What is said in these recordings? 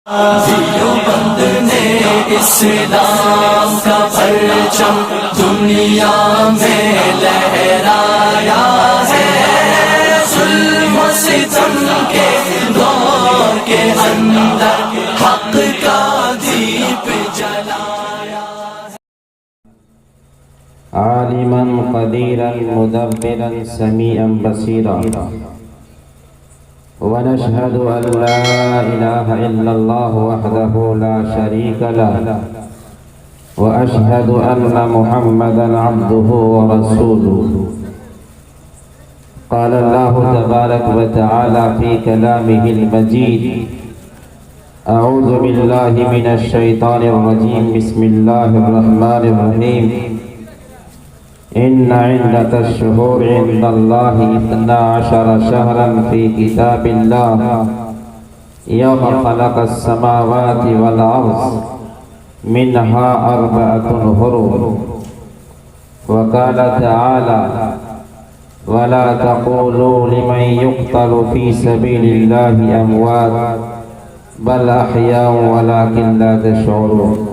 دیوبند نے اسلام کا پرچم دنیا میں لہرایا ہے، ظلم و ستم کے دور کے اندر حق کا دیپ جلایا ہے۔ عالما قدیرا مدبرا سمیعا بصیرا، ونشهد أن لا إله إلا الله وحده لا شريك له، وأشهد أن محمدا عبده ورسوله. قال الله تبارك وتعالى في كلامه المجيد: أعوذ بالله من الشيطان الرجيم، بسم الله الرحمن الرحيم. إن عدة الشهور عند الله 12 شهرا في كتاب الله يوم خلق السماوات والأرض منها 4 حرم. وقال تعالى: ولا تقولوا لمن يقتل في سبيل الله أموات بل أحياء ولكن لا تشعرون.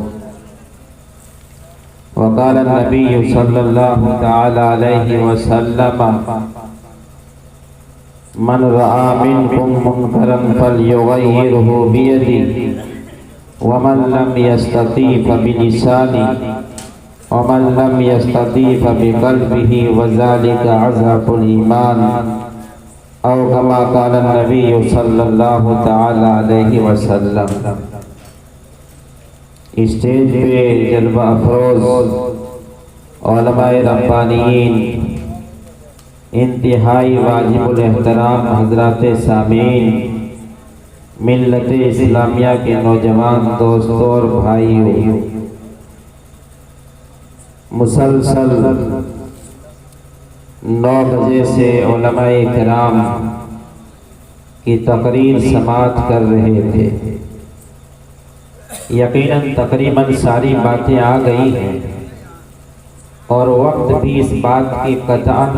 وقال النبي صلى الله تعالى عليه وسلم: من رأى منكم منكرا فليغيره بيده، ومن لم يستطع فبلسانه، ومن لم يستطع فبقلبه، وذلك أضعف الإيمان، أو كما قال النبي صلى الله تعالى عليه وسلم. اسٹیج پہ جلوہ افروز علماء ربانیین، انتہائی واجب الاحترام حضرات سامعین، ملت اسلامیہ کے نوجوان دوستوں اور بھائیوں، مسلسل 9 بجے سے علماء کرام کی تقریر سماعت کر رہے تھے۔ یقیناً تقریباً ساری باتیں آ گئی ہیں، اور وقت بھی اس بات کی قطعاً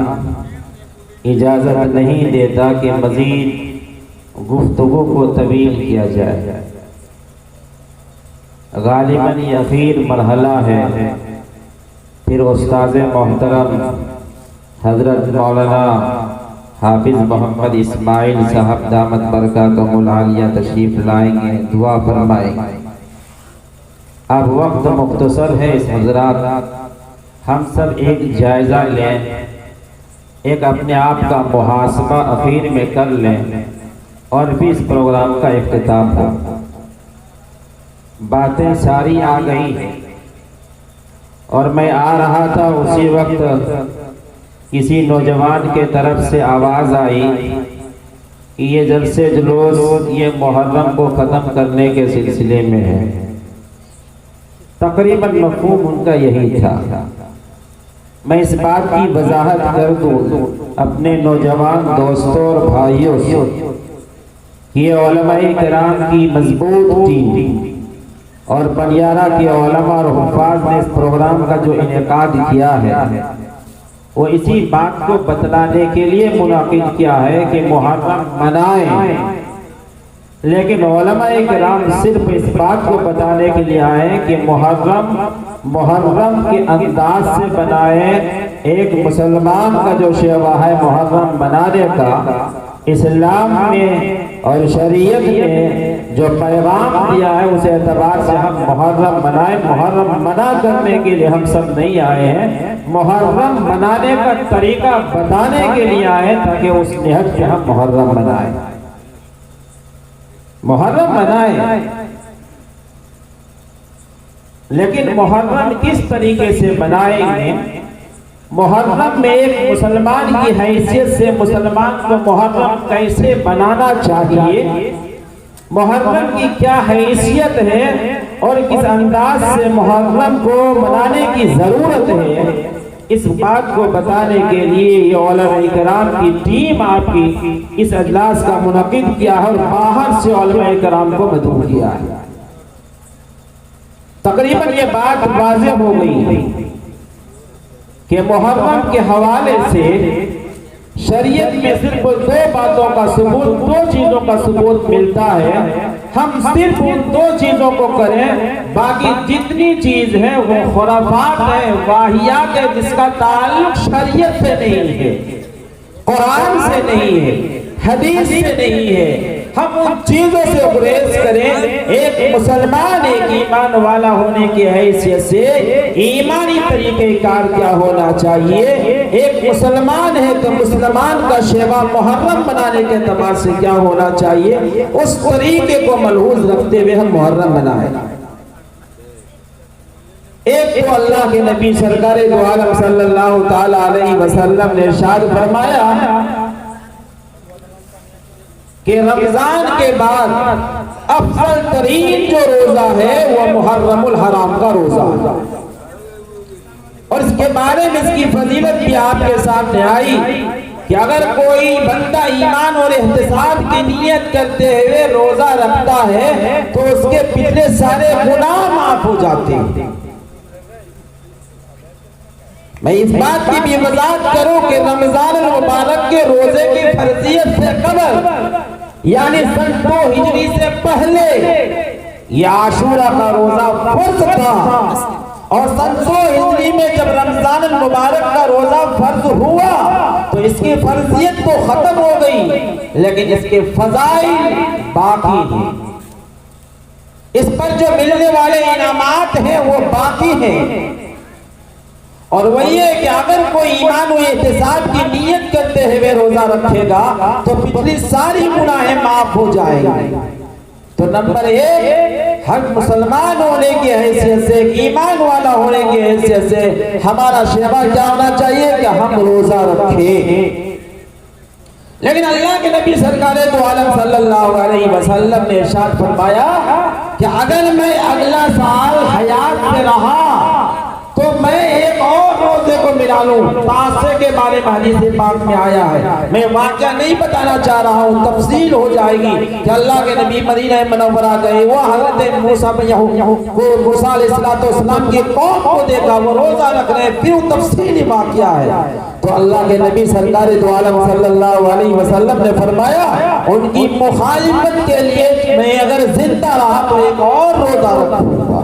اجازت نہیں دیتا کہ مزید گفتگو کو طویل کیا جائے۔ غالباً یہ اخیر مرحلہ ہے، پھر استاذ محترم حضرت مولانا حافظ محمد اسماعیل صاحب دامت برکاتہم العالیہ تشریف لائیں گے، دعا فرمائیں گے۔ اب وقت مختصر ہے، اس حضرات ہم سب ایک جائزہ لیں، ایک اپنے آپ کا محاسبہ اخیر میں کر لیں، اور بھی اس پروگرام کا اختتام ہو۔ باتیں ساری آ گئی ہیں، اور میں آ رہا تھا اسی وقت کسی نوجوان کے طرف سے آواز آئی کہ یہ جلسے جلوس یہ محرم کو ختم کرنے کے سلسلے میں ہے۔ تقریباً مفہوم ان کا یہی تھا۔ میں اس بات کی وضاحت کر دوں اپنے نوجوان دوستوں اور بھائیوں سے، یہ علماء کرام کی مضبوط ٹیم اور پنیارہ کے علماء اور حفاظ نے اس پروگرام کا جو انعقاد کیا ہے، وہ اسی بات کو بتلانے کے لیے منعقد کیا ہے کہ محرم منائیں، لیکن علماء کرام صرف اس بات کو بتانے کے لیے آئے کہ محرم کے انداز سے بنائیں۔ ایک مسلمان کا جو شیوہ ہے محرم منانے کا، اسلام میں اور شریعت نے جو پیغام دیا ہے اس اعتبار سے ہم محرم منائیں۔ محرم منع کرنے کے لیے ہم سب نہیں آئے ہیں، محرم منانے کا طریقہ بتانے کے لیے آئے تاکہ اس نہج پہ ہم محرم منائیں۔ محرم منائیں، لیکن محرم کس طریقے سے منائیں گے؟ محرم میں ایک مسلمان کی حیثیت سے مسلمان کو محرم کیسے بنانا چاہیے، محرم کی کیا حیثیت ہے اور کس انداز سے محرم کو منانے کی ضرورت ہے، اس بات کو بتانے کے لیے یہ علماء کرام کی ٹیم آپ کی اس اجلاس کا منعقد کیا ہے، اور باہر سے علماء کرام کو مدعو کیا ہے۔ تقریباً یہ بات واضح ہو گئی ہے کہ محرم کے حوالے سے شریعت میں صرف 2 باتوں کا ثبوت، 2 چیزوں کا ثبوت ملتا ہے۔ ہم صرف ان دو چیزوں کو کریں، باقی جتنی چیز ہے وہ خرافات ہے، واہیات ہے، جس کا تعلق شریعت سے نہیں ہے، قرآن سے نہیں ہے، حدیث سے نہیں ہے۔ ہم ان چیزوں سے گریز کریں۔ ایک مسلمان ایک ایمان والا ہونے کی حیثیت سے ایمانی طریقہ کار کیا ہونا چاہیے؟ ایک مسلمان ہے تو مسلمان کا شیوا محرم بنانے کے اعتبار سے کیا ہونا چاہیے؟ اس طریقے کو ملحوظ رکھتے ہوئے ہم محرم بنائیں۔ ایک تو اللہ کے نبی سرکار دو عالم صلی اللہ تعالی علیہ وسلم نے ارشاد فرمایا کہ رمضان کے بعد افضل ترین جو روزہ ہے وہ محرم الحرام کا روزہ ہے، اور اس کے بارے میں اس کی فضیلت بھی آپ کے سامنے آئی کہ اگر کوئی بندہ ایمان اور احتساب کی نیت کرتے ہوئے روزہ رکھتا ہے تو اس کے پچھلے سارے گناہ معاف ہو جاتے ہیں۔ میں اس بات کی بھی وضاحت کروں کہ رمضان المبارک کے روزے کی فرضیت سے قبل یعنی سن 2 ہجری سے پہلے یہ عاشورہ کا روزہ فرض تھا، اور سن 2 ہجری میں جب رمضان المبارک کا روزہ فرض ہوا تو اس کی فرضیت تو ختم ہو گئی، لیکن اس کے فضائل باقی ہیں، اس پر جو ملنے والے انعامات ہیں وہ باقی ہیں۔ اور وہ یہ کہ اگر کوئی ایمان و احتساب کی نیت کرتے ہوئے روزہ رکھے گا تو پچھلی ساری گناہیں معاف ہو جائیں گے۔ تو نمبر 1 ہر مسلمان ہونے کی حیثیت سے، ایمان والا ہونے کی حیثیت سے ہمارا شیوا کیا ہونا چاہیے کہ ہم روزہ رکھیں۔ لیکن اللہ کے نبی سرکار دو عالم صلی اللہ علیہ وسلم نے ارشاد فرمایا کہ اگر میں اگلا سال حیات میں رہا تو میں ایک اور روزے کو ملا لوں۔ تاسے کے بارے میں حدیث پاک میں آیا ہے، میں واقعہ نہیں بتانا چاہ رہا ہوں، تفصیل ہو جائے گی کہ اللہ کے نبی مدینہ منورہ گئے، وہ حضرت موسیٰ علیہ السلام کی قوم کو دیکھا، وہ روزہ رکھ رہے، پھر تفصیلی واقعہ ہے۔ تو اللہ کے نبی سرکار دو عالم صلی اللہ علیہ وسلم نے فرمایا ان کی مخالفت کے لیے میں اگر زندہ رہا تو ایک اور روزہ رکھوں گا۔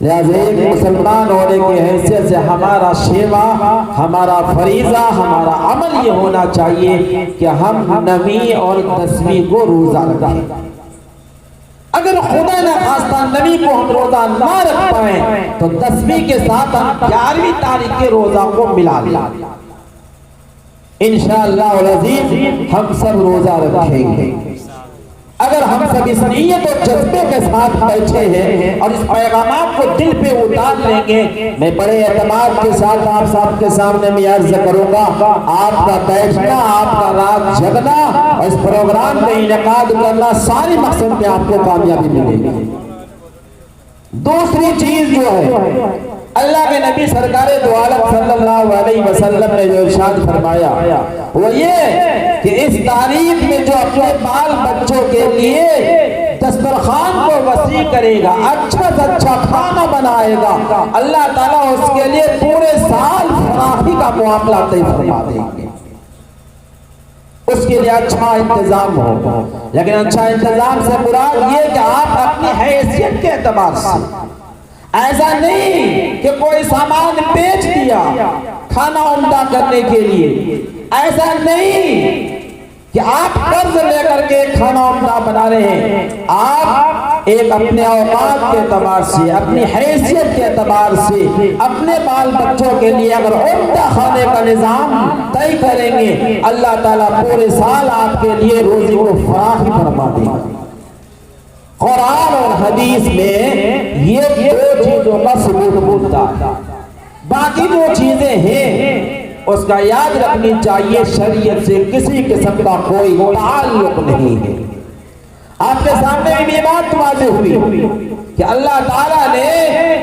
لہذا ایک مسلمان ہونے کی حیثیت سے ہمارا شیوا، ہمارا فریضہ، ہمارا عمل یہ ہونا چاہیے کہ ہم 9ویں اور 10ویں کو روزہ رکھیں۔ اگر خدا نہ خواستہ 9ویں کو ہم روزہ نہ رکھ پائیں تو 10ویں کے ساتھ ہم 11ویں تاریخ کے روزہ کو ملا لیں۔ انشاءاللہ العزیز ہم سب روزہ رکھیں گے اگر ہم سب اس نیت اور جذبے کے ساتھ بیٹھے ہیں اور اس پیغامات کو دل پہ اتار لیں گے۔ میں بڑے اعتماد کے ساتھ آپ صاحب کے سامنے میں عرض کروں گا، آپ کا بیٹھنا، آپ کا رات جگنا اور اس پروگرام کا انعقاد کرنا، ساری مقصد میں آپ کو کامیابی ملے گی۔ دوسری چیز جو ہے، اللہ کے نبی سرکار دو عالم صلی اللہ علیہ وسلم نے جو ارشاد فرمایا وہ یہ کہ اس تاریخ میں جو اپنے بال بچوں کے لیے دسترخوان کو وسیع کرے گا، اچھا سے اچھا کھانا بنائے گا، اللہ تعالیٰ اس کے لیے پورے سال فراخی کا معاملہ طے فرما دیں گے۔ اس کے لیے اچھا انتظام ہو، لیکن اچھا انتظام سے مراد یہ کہ آپ اپنی حیثیت کے اعتبار سے، ایسا نہیں کہ کوئی سامان بیچ دیا کھانا عمدہ کرنے کے لیے، ایسا نہیں کہ آپ قرض لے کر کے کھانا عمدہ بنا رہے ہیں، آپ ایک اپنے اوقات کے اعتبار سے، اپنی حیثیت کے اعتبار سے، اپنے بال بچوں کے لیے اگر عمدہ کھانے کا نظام طے کریں گے، اللہ تعالیٰ پورے سال آپ کے لیے روزی کو فراخی فرما دے گا۔ قرآن اور حدیث میں یہ 2 چیزوں کا ثبوت ملتا ہے۔ باقی جو چیزیں ہیں اس کا یاد رکھنی چاہیے، شریعت سے کسی قسم کا کوئی تعلق نہیں ہے۔ آپ کے سامنے بھی بات واضح ہوئی کہ اللہ تعالیٰ نے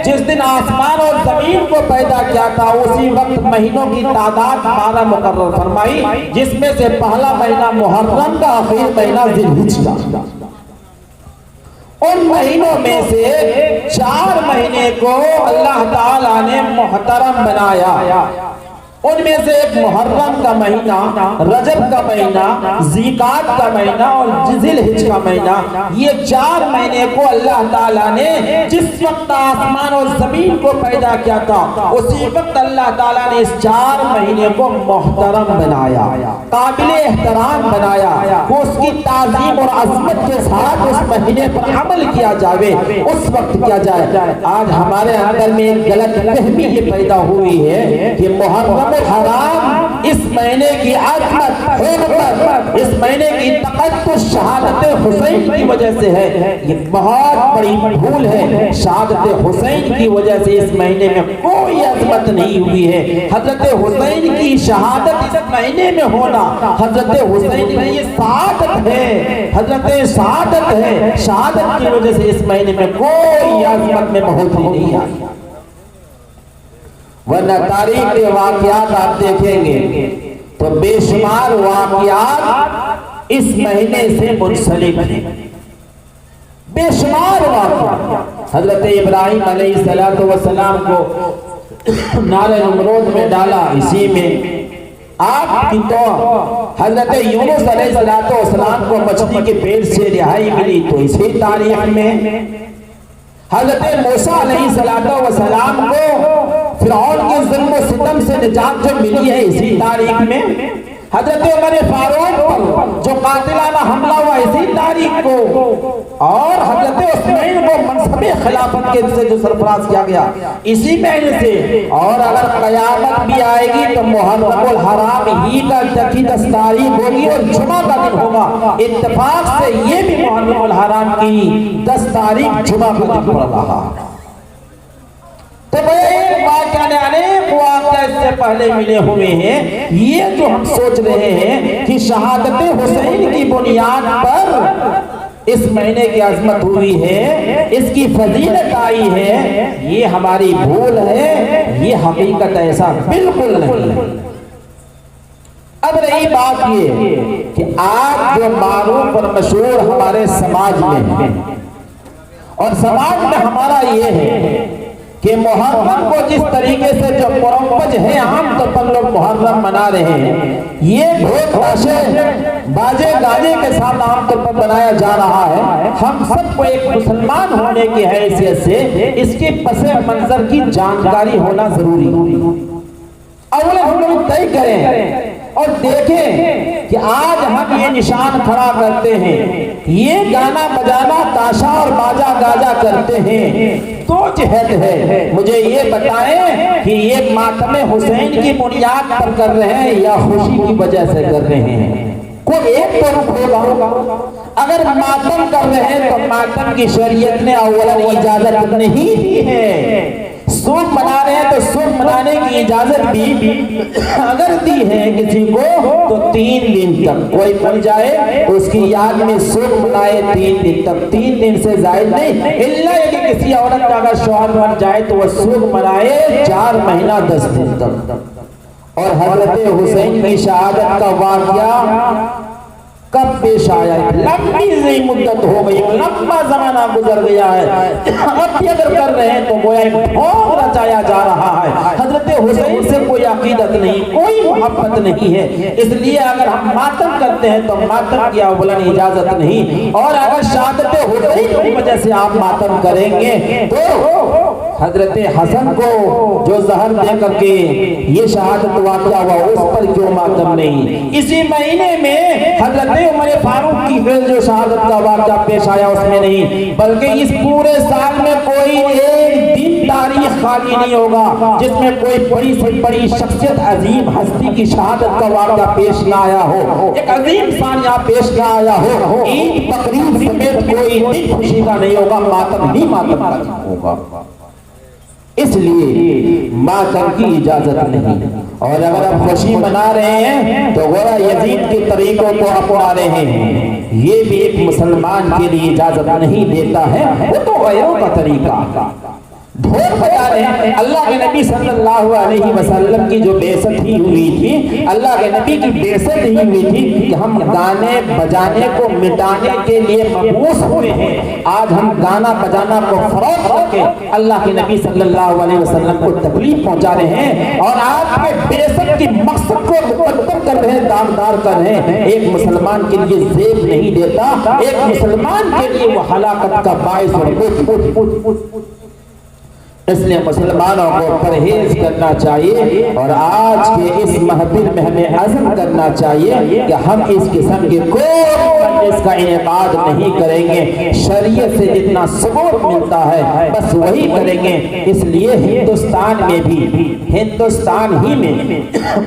جس دن آسمان اور زمین کو پیدا کیا تھا اسی وقت مہینوں کی تعداد 12 مقرر فرمائی، جس میں سے پہلا مہینہ محرم کا، آخری مہینہ ذی الحجہ۔ ان مہینوں میں سے 4 مہینے کو اللہ تعالیٰ نے محترم بنایا، ان میں سے ایک محرم کا مہینہ، رجب کا مہینہ، ذیقعد کا مہینہ اور ذی الحج کا مہینہ، یہ 4 مہینے کو اللہ تعالیٰ نے جس وقت آسمان اور زمین کو پیدا کیا تھا اسی وقت اللہ تعالیٰ نے اس 4 مہینے کو محترم بنایا، قابل احترام بنایا، وہ اس کی تعظیم اور عظمت کے ساتھ اس مہینے پر عمل کیا جائے، اس وقت کیا جائے۔ آج ہمارے اندر میں ایک غلط فہمی یہ پیدا ہوئی ہے کہ محرم حرام اس مہینے کی عظمت، حرمت، اس مہینے کی تقدس شہادت حسین کی وجہ سے ہے۔ یہ بہت بڑی بھول ہے۔ شہادت حسین کی وجہ سے اس مہینے میں کوئی عظمت نہیں ہوئی ہے۔ حضرت حسین کی شہادت اس مہینے میں ہونا حضرت حسین کی یہ سعادت ہے، حضرت سعادت ہے۔ شہادت کی وجہ سے اس مہینے میں کوئی عظمت میں بڑھوتری نہیں آئی، ورنہ تاریخ کے واقعات آپ دیکھیں گے تو بے شمار واقعات اس مہینے سے منسلک ہیں، بے شمار واقعات۔ حضرت ابراہیم علیہ السلام کو نار نمرود میں ڈالا، اسی میں آپ کی تو حضرت یونس علیہ السلام کو مچھلی کے پیٹ سے رہائی ملی تو اسی تاریخ میں، حضرت موسیٰ علیہ السلام کو فرعون کے ظلم و ستم سے نجات جو ملی ہے اسی تاریخ میں، حضرت عمر فاروق پر جو قاتلانہ حملہ ہوا اسی تاریخ کو، اور حضرت عثمان کو منصب خلافت کے سے جو سرفراز کیا گیا اسی مہینے سے، اور اگر قیامت بھی آئے گی تو محرم الحرام ہی کا 10 تاریخ ہوگی اور جمعہ کا دن ہوگا۔ اتفاق سے یہ بھی محرم الحرام کی 10 تاریخ جمعہ کا دن پڑ رہا۔ تو ایک واقعہ نے انیک واقعہ اس سے پہلے ملے ہوئے ہیں۔ یہ جو ہم سوچ رہے ہیں کہ شہادت حسین کی بنیاد پر اس مہینے کی عظمت ہوئی ہے، اس کی فضیلت آئی ہے، یہ ہماری بھول ہے، یہ حقیقت ایسا بالکل نہیں ہے۔ اب رہی بات یہ کہ آج جو معروف اور مشہور ہمارے سماج میں ہے، اور سماج میں ہمارا یہ ہے کہ محرم کو جس طریقے سے جو مروج ہے عام طور پر لوگ محرم منا رہے ہیں، یہ ڈھول تاشے باجے گاجے کے ساتھ عام طور پر منایا جا رہا ہے۔ ہم سب کو ایک مسلمان ہونے کی حیثیت سے اس کے پس منظر کی جانکاری ہونا ضروری ہے۔ اولا ہم لوگ طے کریں اور دیکھیں کہ آج ہم یہ نشان کھڑا کرتے ہیں، یہ گانا بجانا تاشا اور باجا گاجا کرتے ہیں تو جہت ہے۔ مجھے یہ بتائیں کہ یہ ماتم حسین کی بنیاد پر کر رہے ہیں یا خوشی کی وجہ سے کر رہے ہیں؟ کوئی ایک تو رخ ہوگا۔ اگر ماتم کر رہے ہیں تو ماتم کی شریعت نے اولا اجازت نہیں دی ہے۔ سوگ منا رہے ہیں تو سوگ منانے کی اجازت بھی اگر دی ہے کسی کو تو 3 دن تک کوئی مر جائے تو اس کی یاد میں سوگ منائے 3 دن تک، 3 دن سے زائد نہیں، اللہ کہ کسی عورت کا اگر شوہر مر جائے تو وہ سوگ منائے 4 مہینہ 10 دن تک۔ اور حضرت حسین کی شہادت کا واقعہ کب پیش آیا ہے؟ لمبی سی مدت ہو گئی، لمبا زمانہ گزر گیا ہے، اب بھی اگر کر رہے ہیں تو گویا ایک ڈھونگ رچایا جا رہا ہے۔ حضرت حسین سے کوئی عقیدت نہیں، کوئی محبت نہیں ہے، اس لیے اگر ہم ماتم کرتے ہیں تو ماتم کی اولن اجازت نہیں، اور اگر شہادت حسین کی وجہ سے آپ ماتم کریں گے تو حضرت حسن کو جو زہر دے کر کے یہ شہادت واقعہ ہوا اس پر کیوں ماتم نہیں؟ اسی مہینے میں حضرت عمر فاروق کی جو شہادت کا واقعہ پیش آیا اس میں نہیں، بلکہ اس پورے سال میں کوئی ایک دن تاریخ خالی نہیں ہوگا جس میں کوئی بڑی سے بڑی شخصیت عظیم ہستی کی شہادت کا واقعہ پیش نہ آیا ہو، ایک عظیم ثانیہ پیش نہ آیا ہو۔ عید تقریب سمیت کوئی دن خوشی کا نہیں ہوگا، ماتم ہی ماتم کا ہوگا۔ اس لیے ماتم کی اجازت نہیں، اور اگر آپ خوشی منا رہے ہیں تو گویا یزید کے طریقوں کو اپنا رہے ہیں، یہ بھی ایک مسلمان کے لیے اجازت نہیں دیتا ہے، وہ تو غیروں کا طریقہ۔ ڈھول بجا رہے ہیں۔ اللہ کے نبی صلی اللہ علیہ وسلم کی جو بعثت ہی ہوئی تھی، اللہ کے نبی کی بعثت ہی ہوئی تھی کہ ہم گانے بجانے کو مٹانے کے لیے مبعوث ہوئے ہیں۔ آج ہم گانا بجانا کو فروغ کر کے اللہ کے نبی صلی اللہ علیہ وسلم کو تکلیف پہنچا رہے ہیں، اور آپ کے بعثت کی مقصد کو مقدم کر رہے ہیں، داغدار کر رہے ہیں۔ ایک مسلمان کے لیے زیب نہیں دیتا، ایک مسلمان کے لیے وہ ہلاکت کا باعث اور اس لیے مسلمانوں کو پرہیز کرنا چاہیے، اور آج کے اس محفل میں ہمیں عزم کرنا چاہیے کہ ہم اس قسم کے کوئی مجلس کا انعقاد نہیں کریں گے۔ شریعت سے جتنا ثبوت ملتا ہے بس وہی کریں گے۔ اس لیے ہندوستان میں بھی، ہندوستان ہی میں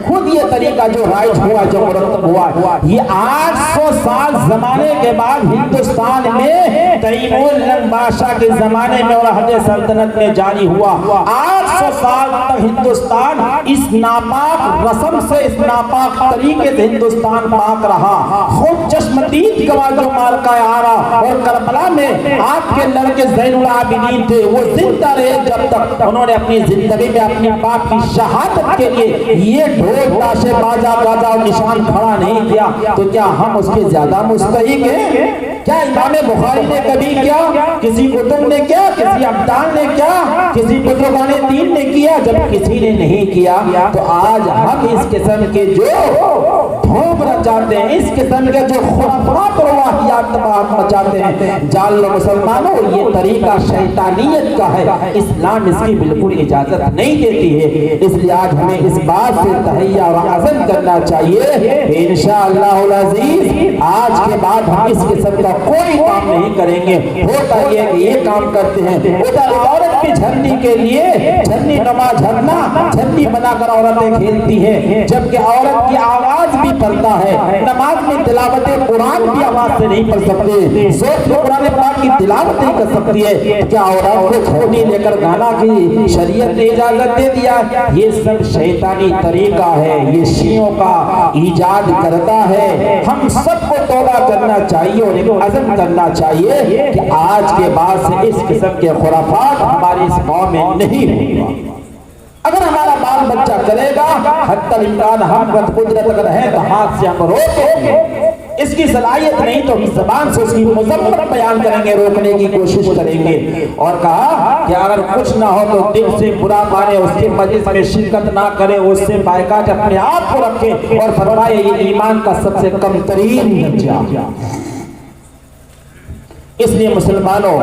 خود یہ طریقہ جو رائج ہوا، جو مرتب ہوا، یہ 800 سال زمانے کے بعد ہندوستان میں تیمور لنگ بادشاہ کے زمانے میں اور عہد سلطنت میں جاری ہوا۔ 800 سال تک ہندوستان اس ناپاک رسم سے، اس ناپاک طریقے سے ہندوستان پاک رہا۔ خود چشمدید گواہ جو مارکہ آرا اور کربلا میں آپ کے لڑکے زین العابدین تھے، وہ زندہ رہے جب تک انہوں نے اپنی زندگی میں اپنی باپ کی شہادت کے لیے یہ ڈھول تاشے باجا گاجا اور نشان کھڑا نہیں کیا، تو کیا ہم اس کے زیادہ مستحق ہیں؟ کیا امام بخاری نے کبھی کیا؟ کسی کتب نے کیا؟ کسی ابدال نے کیا؟ کسی بزرگان دین نے کیا؟ جب کسی نے نہیں کیا تو آج ہم اس قسم کے جو دھوم رچاتے ہیں، اس قسم کے جو خرافات اور واہیات مچاتے ہیں، جان لو مسلمانوں یہ طریقہ شیطانیت کا ہے، اسلام اس کی بالکل اجازت نہیں دیتی ہے۔ اس لیے آج ہمیں اس بات سے تہیہ اور عزم کرنا چاہیے کہ انشاءاللہ العزیز آج کے بعد ہم اس قسم کا کوئی کام نہیں کریں گے۔ ہوتا یہ کہ یہ کام کرتے ہیں، ادھر عورت کی جھرنی کے لیے جھرنی نما جھرنا جھرنی بنا کر عورتیں کھیلتی ہیں، جبکہ عورت کی آواز بھی پڑھتا ہے، نماز میں تلاوت قرآن بھی آواز سے نہیں پڑھ سکتے، زور سے قرآن پاک کی تلاوت نہیں کر سکتی ہے، کیا عورت کو جھرنی لے کر گانا کی شریعت نے اجازت دے دیا؟ یہ سب شیطانی طریقہ ہے، یہ شیعوں کا ایجاد کرتا ہے۔ ہم سب کو توبہ کرنا چاہیے اور ایک عزم کرنا چاہیے کہ آج کے بعد سے اس قسم کے خرافات ہماری اس قوم میں نہیں ہوگا۔ اگر ہمارا بال بچہ کرے گا، حتی الامکان ہم قدرت اگر ہے تو ہاتھ سے ہم روکیں گے، اس کی صلاحیت نہیں تو زبان سے اس کی مذمت بیان کریں گے، روکنے کی کوشش کریں گے۔ اور کہا کہ اگر کچھ نہ ہو تو دل سے برا مانے، اس کے مجلس میں شرکت نہ کرے، اس سے بائیکاٹ اپنے آپ کو رکھے، اور فرمائے یہ ایمان کا سب سے کم ترین درجہ۔ اس لیے مسلمانوں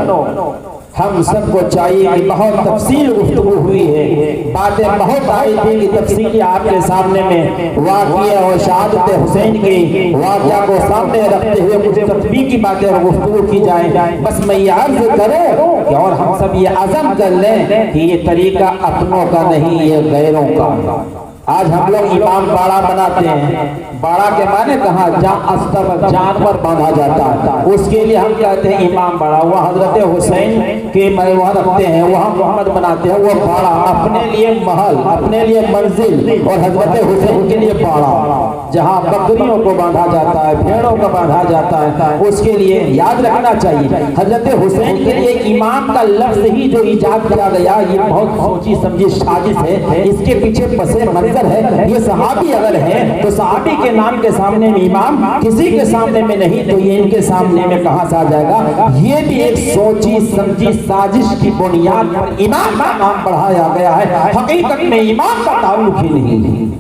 ہم سب کو چاہیے کہ بہت تفصیل گفتگو ہوئی ہے، باتیں بہت آئی تھی کہ تفصیلی آپ کے سامنے میں واقعہ اور شہادت حسین کی واقعہ کو سامنے رکھتے ہوئے کچھ تطبیق کی باتیں اور گفتگو کی جائیں۔ بس میں یہ عرض کروں کہ اور ہم سب یہ عزم کر لیں کہ یہ طریقہ اپنوں کا نہیں، یہ غیروں کا۔ آج ہم لوگ امام باڑا بناتے ہیں، باڑا کے معنی کہاں جہاں جانور باندھا جاتا ہے، اس کے لیے ہم کہتے ہیں امام باڑا۔ وہ حضرت حسین کے وہاں رکھتے ہیں، وہاں محمد بناتے ہیں، وہ باڑا اپنے لیے محل، اپنے لیے منزل، اور حضرت حسین کے لیے باڑا جہاں بکریوں کو باندھا جاتا ہے، بھیڑوں کو باندھا جاتا ہے، اس کے لیے یاد رکھنا چاہیے حضرت حسین کے لیے امام کا لفظ ہی جو ایجاد کیا گیا یہ بہت سوچی سمجھی سازش ہے، اس کے پیچھے پس منظر ہے۔ یہ صحابی اگر ہے تو صحابی کے نام کے سامنے میں امام کسی کے سامنے میں نہیں، تو یہ ان کے سامنے میں کہاں سے آ جائے گا؟ یہ بھی ایک سوچی سمجھی سازش کی بنیاد پر امام کا نام بڑھایا گیا ہے، حقیقت میں امام کا تعلق ہی نہیں۔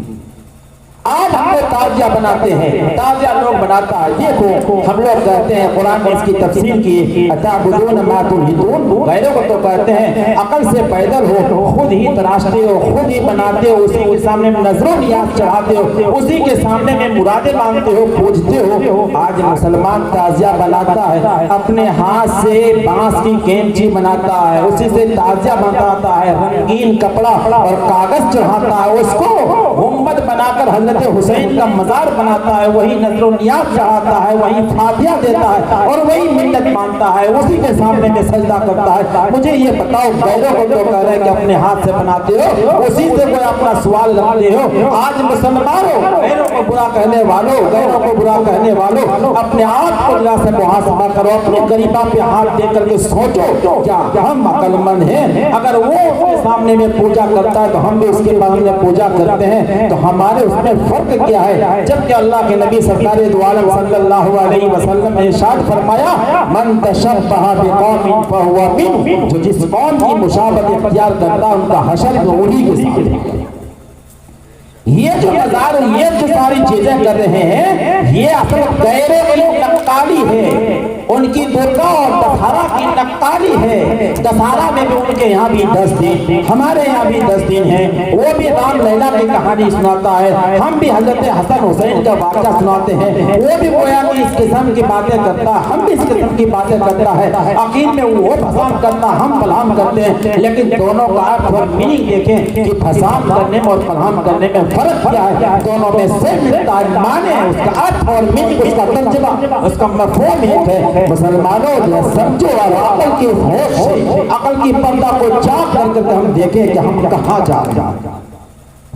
آج ہم لوگ تازیہ بناتے ہیں، تازیہ لوگ بناتا ہے، دیکھو ہم لوگ کہتے ہیں قرآن نے اس کی تفسیر کی، اتعبدون ما تنحتون، غیروں کو تو کہتے ہیں عقل سے پیدل ہو، خود ہی تراشتے ہو، خود ہی بناتے ہو، اسی کے سامنے میں نظر و نیاز چڑھاتے ہو، اسی کے سامنے میں مرادیں مانگتے ہو، پوجتے ہو۔ آج مسلمان تازیہ بناتا ہے، اپنے ہاتھ سے بانس کی کینچی بناتا ہے، اسی سے تازیہ بناتا ہے، رنگین کپڑا اور کاغذ چڑھاتا ہے، اس کو گنبد بنا کر حضرت حسین کا مزار بناتا ہے، وہی نذر و نیاز چڑھاتا ہے، وہی فاتحہ دیتا ہے اور وہی منت مانتا ہے، اسی کے سامنے میں سجدہ کرتا ہے۔ مجھے یہ بتاؤ غیروں کو تو کہہ رہے ہیں کہ اپنے ہاتھ سے بناتے ہو، اسی سے کوئی اپنا سوال رکھتے ہو۔ آج مسلمانوں، غیروں کو برا کہنے والوں، غیروں کو برا کہنے والوں، اپنے آپ کو ذرا سے محاسبہ کرو، اپنے غریبہ پہ ہاتھ دے کر کے سوچو کیا ہم عقل مند ہیں؟ اگر وہ اس کے سامنے میں پوجا کرتا ہے تو ہم بھی اس کے سامنے پوجا کرتے ہیں، تو ہمارے اس میں فرق کیا ہے؟ جبکہ اللہ کے نبی سرکار دو عالم صلی اللہ علیہ وسلم نے ارشاد فرمایا من تشبہ بقوم فہو منہم، جو جس قوم کی مشابہت اختیار کرتا ہے ان کا حشر انہی کے ساتھ ہے۔ یہ جو نظار، یہ جو ساری چیزیں کر رہے ہیں، یہ اصل غیروں کی نقالی ہے، ان کی درگاہ اور دسہرہ کی نقالی ہے۔ دسہرہ میں بھی ان کے یہاں بھی 10 دن، ہمارے یہاں بھی 10 دن ہیں۔ وہ بھی رام لیلا کی کہانی سناتا ہے، ہم بھی حضرت حسن حسین کا واقعہ سناتے ہیں۔ وہ بھی گویا کہ اس قسم کی باتیں کرتا ہے، ہم بھی اس قسم کی باتیں کرتا ہے۔ عقید میں وہ پسند کرتا، ہم پلام کرتے ہیں، لیکن دونوں کا آپ اور میننگ دیکھیں کہ پسند کرنے میں اور پلام کرنے میں فرق کیا ہے؟ دونوں میں سے ملتا ہے، معنی ہے اس کا ارتھ اور میننگ، اس کا ترجمہ، اس کا مفہوم ایک ہے۔ مسلمانوں جو سمجھو اور عقل کی ہوش سے، عقل کی پردہ کو چاک کر کے ہم دیکھیں کہ ہم کہاں جا رہے ہیں۔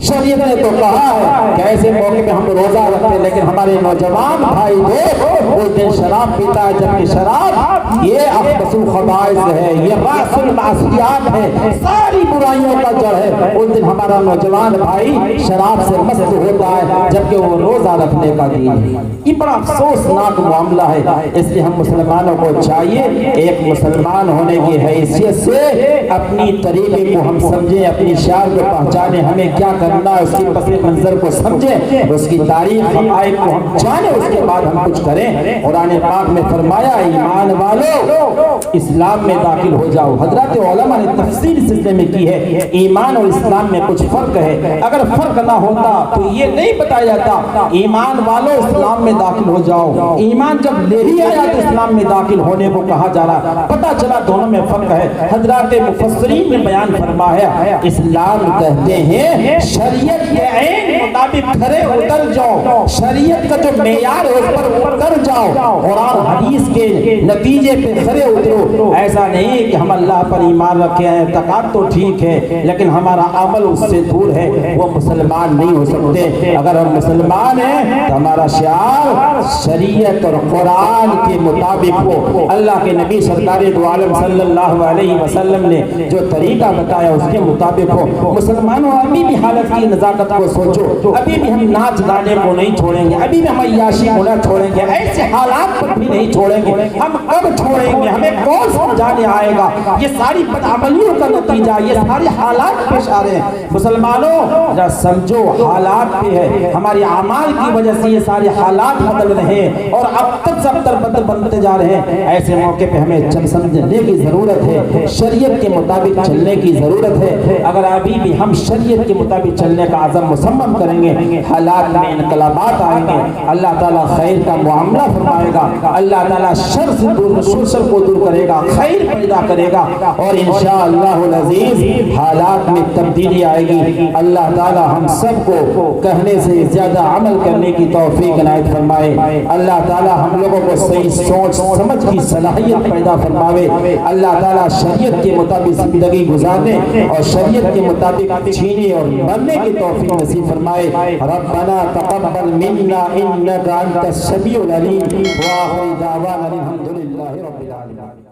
شریعت نے تو کہا ہے کہ ایسے موقع پہ ہم روزہ رکھتے ہیں، لیکن ہمارے نوجوان بھائی اس دن شراب پیتا ہے، جبکہ شراب یہ اخبث الخبائث ہے، یہ راس المعصیات ہے، ساری برائیوں کا جڑ ہے۔ اس دن ہمارا نوجوان بھائی شراب سے مست ہوتا ہے، جبکہ وہ روزہ رکھنے کا دن ہے۔ یہ بڑا افسوسناک معاملہ ہے۔ اس لیے ہم مسلمانوں کو چاہیے ایک مسلمان ہونے کی حیثیت سے اپنی طریقے کو ہم سمجھیں، اپنی شعار کو پہچانیں، ہمیں کیا کرنا ہے اس کی پس منظر کو سمجھیں، اس کی تاریخ حقائق کو ہم جانیں، اس کے بعد ہم کچھ کریں۔ قرآن پاک میں فرمایا ایمان والو اسلام میں داخل ہو جاؤ۔ حضرات علماء نے تفصیل سلسلے میں کی ہے، ایمان اور اسلام میں کچھ فرق ہے۔ اگر فرق نہ ہوتا تو یہ نہیں بتایا جاتا ایمان والو اسلام میں داخل ہو جاؤ، ایمان جب لے ہی آیا تو اسلام میں داخل ہونے کو کہا جا رہا، پتہ چلا دونوں میں فرق ہے۔ حضرات مفسرین نے بیان فرمایا اسلام کہتے ہیں شریعت کے عین مطابق کھرے اتر جاؤ، شریعت کا جو معیار ہے اس پر اتر جاؤ، قرآن حدیث کے نتیجے پہ کھرے اترو۔ ایسا نہیں کہ ہم اللہ پر ایمان رکھے ہیں، اعتقاد تو ٹھیک ہے لیکن ہمارا عمل اس سے دور ہے، وہ مسلمان نہیں ہو سکتے۔ اگر ہم مسلمان ہیں تو ہمارا شعار شریعت اور قرآن کے مطابق ہو۔ اللہ کے نبی سرکار دو عالم صلی اللہ علیہ وسلم نے جو طریقہ بتایا اس کے مطابق ہو۔ مسلمانوں ابھی بھی حالت کی نزاکت کو سوچو، ابھی بھی ہم ناچ گانے کو نہیں چھوڑیں گے، ابھی بھی ہم عیاشی کو نہ چھوڑیں گے، ایسے حالات پر بھی نہیں چھوڑیں گے۔ ہم کب چھوڑیں گے؟ ہمیں کون سمجھانے آئے گا؟ یہ ساری بدعملیوں کا نتیجہ، یہ سارے حالات پیش آ رہے ہیں۔ مسلمانوں ذرا سمجھو حالات پہ ہے، ہماری اعمال کی وجہ سے یہ سارے حالات بدل رہے ہیں اور اب تک سب تر بدل بنتے جا رہے ہیں۔ ایسے موقع پہ ہمیں سمجھنے کی ضرورت ہے، شریعت کے مطابق چلنے کی ضرورت ہے۔ اگر ابھی بھی ہم شریعت کے مطابق چلنے کا عزم مصمم کریں گے، حالات میں انقلابات آئیں گے، اللہ تعالیٰ خیر کا معاملہ فرمائے گا، اللہ تعالیٰ شر سے دور، شر کو دور کرے گا، خیر پیدا کرے گا اور انشاءاللہ العزیز حالات میں تبدیلی آئے گی۔ اللہ تعالیٰ ہم سب کو کہنے سے زیادہ عمل کرنے کی توفیق عنایت فرمائے۔ اللہ تعالیٰ ہم لوگوں کو صحیح سوچ سمجھ کی صلاحیت پیدا فرماوے۔ اللہ تعالیٰ شریعت کے مطابق زندگی گزارنے اور شریعت کے مطابق جینے اور مرنے کی توفیق نصیب فرمائے۔ ربنا تقبل منا انك انت السميع العليم واخر دعوانا الحمد لله رب العالمين۔